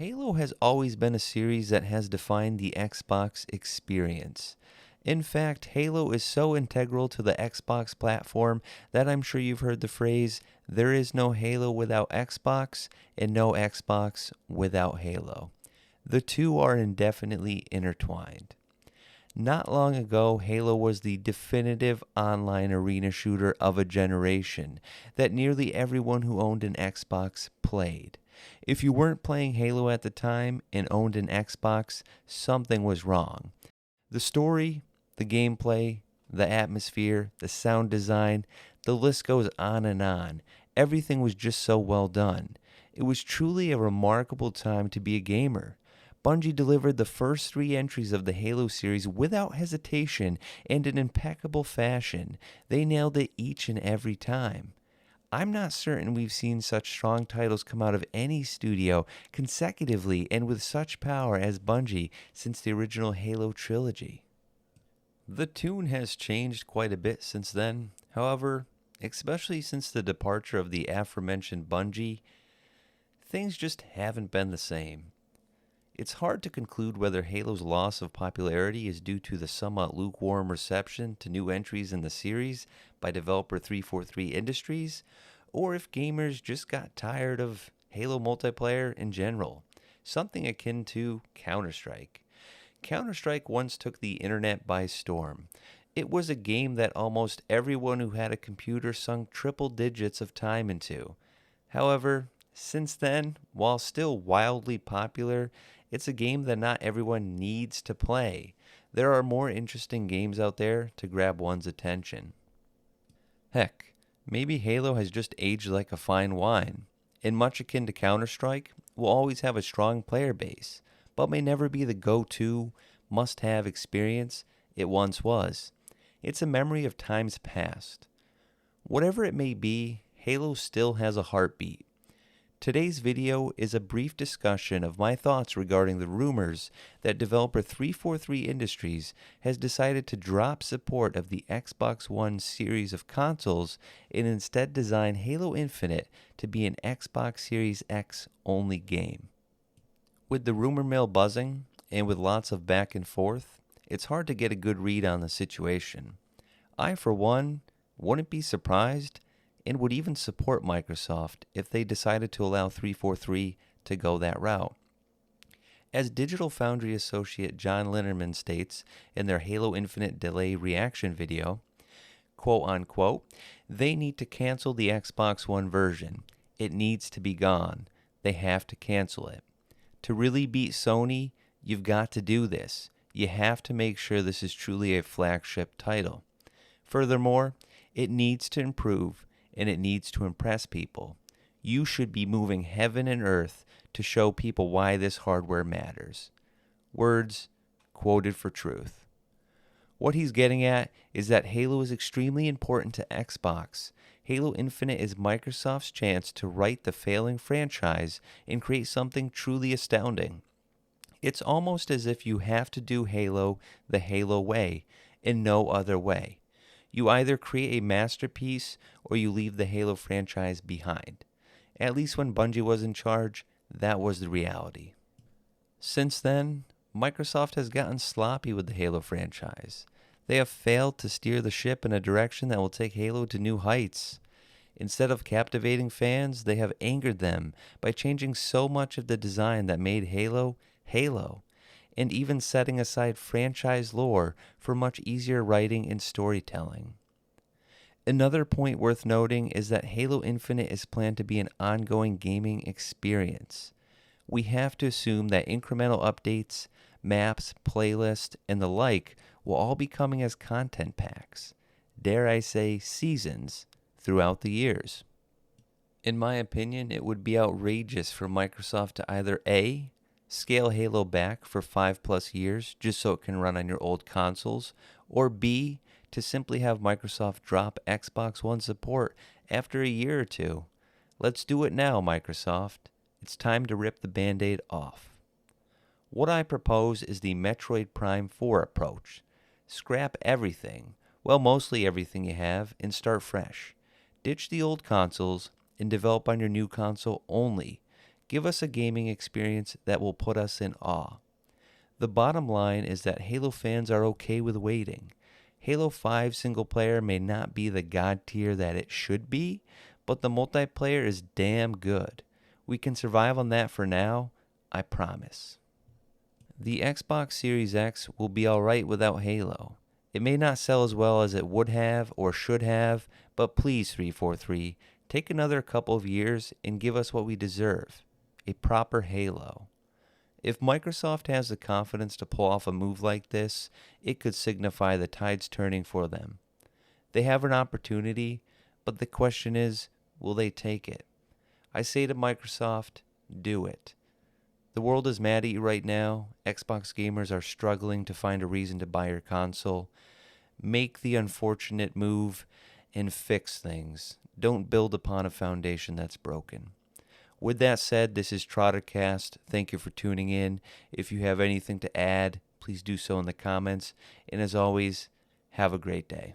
Halo has always been a series that has defined the Xbox experience. In fact, Halo is so integral to the Xbox platform that I'm sure you've heard the phrase, there is no Halo without Xbox, and no Xbox without Halo. The two are indefinitely intertwined. Not long ago, Halo was the definitive online arena shooter of a generation that nearly everyone who owned an Xbox played. If you weren't playing Halo at the time and owned an Xbox, something was wrong. The story, the gameplay, the atmosphere, the sound design, the list goes on and on. Everything was just so well done. It was truly a remarkable time to be a gamer. Bungie delivered the first 3 entries of the Halo series without hesitation and in impeccable fashion. They nailed it each and every time. I'm not certain we've seen such strong titles come out of any studio consecutively and with such power as Bungie since the original Halo trilogy. The tune has changed quite a bit since then. However, especially since the departure of the aforementioned Bungie, things just haven't been the same. It's hard to conclude whether Halo's loss of popularity is due to the somewhat lukewarm reception to new entries in the series by developer 343 Industries, or if gamers just got tired of Halo multiplayer in general, something akin to Counter-Strike. Counter-Strike once took the internet by storm. It was a game that almost everyone who had a computer sunk triple digits of time into. However, since then, while still wildly popular, it's a game that not everyone needs to play. There are more interesting games out there to grab one's attention. Heck, maybe Halo has just aged like a fine wine. And much akin to Counter-Strike, will always have a strong player base, but may never be the go-to, must-have experience it once was. It's a memory of times past. Whatever it may be, Halo still has a heartbeat. Today's video is a brief discussion of my thoughts regarding the rumors that developer 343 Industries has decided to drop support of the Xbox One series of consoles and instead design Halo Infinite to be an Xbox Series X only game. With the rumor mill buzzing, and with lots of back and forth, it's hard to get a good read on the situation. I, for one, wouldn't be surprised and would even support Microsoft if they decided to allow 343 to go that route. As Digital Foundry associate John Linnerman states in their Halo Infinite delay reaction video, quote unquote, they need to cancel the Xbox One version. It needs to be gone. They have to cancel it. To really beat Sony, you've got to do this. You have to make sure this is truly a flagship title. Furthermore, it needs to improve and it needs to impress people. You should be moving heaven and earth to show people why this hardware matters. Words quoted for truth. What he's getting at is that Halo is extremely important to Xbox. Halo Infinite is Microsoft's chance to right the failing franchise and create something truly astounding. It's almost as if you have to do Halo the Halo way, in no other way. You either create a masterpiece or you leave the Halo franchise behind. At least when Bungie was in charge, that was the reality. Since then, Microsoft has gotten sloppy with the Halo franchise. They have failed to steer the ship in a direction that will take Halo to new heights. Instead of captivating fans, they have angered them by changing so much of the design that made Halo, Halo, and even setting aside franchise lore for much easier writing and storytelling. Another point worth noting is that Halo Infinite is planned to be an ongoing gaming experience. We have to assume that incremental updates, maps, playlists, and the like will all be coming as content packs, dare I say seasons, throughout the years. In my opinion, it would be outrageous for Microsoft to either A, scale Halo back for 5+ years just so it can run on your old consoles, or B, to simply have Microsoft drop Xbox One support after a year or two. Let's do it now, Microsoft. It's time to rip the Band-Aid off. What I propose is the Metroid Prime 4 approach. Scrap everything, well, mostly everything you have, and start fresh. Ditch the old consoles and develop on your new console only. Give us a gaming experience that will put us in awe. The bottom line is that Halo fans are okay with waiting. Halo 5 single player may not be the god tier that it should be, but the multiplayer is damn good. We can survive on that for now, I promise. The Xbox Series X will be alright without Halo. It may not sell as well as it would have or should have, but please 343, take another couple of years and give us what we deserve, a proper Halo. If Microsoft has the confidence to pull off a move like this, it could signify the tide's turning for them. They have an opportunity, but the question is, will they take it? I say to Microsoft, do it. The world is mad at you right now. Xbox gamers are struggling to find a reason to buy your console. Make the unfortunate move and fix things. Don't build upon a foundation that's broken. With that said, this is Trottercast. Thank you for tuning in. If you have anything to add, please do so in the comments. And as always, have a great day.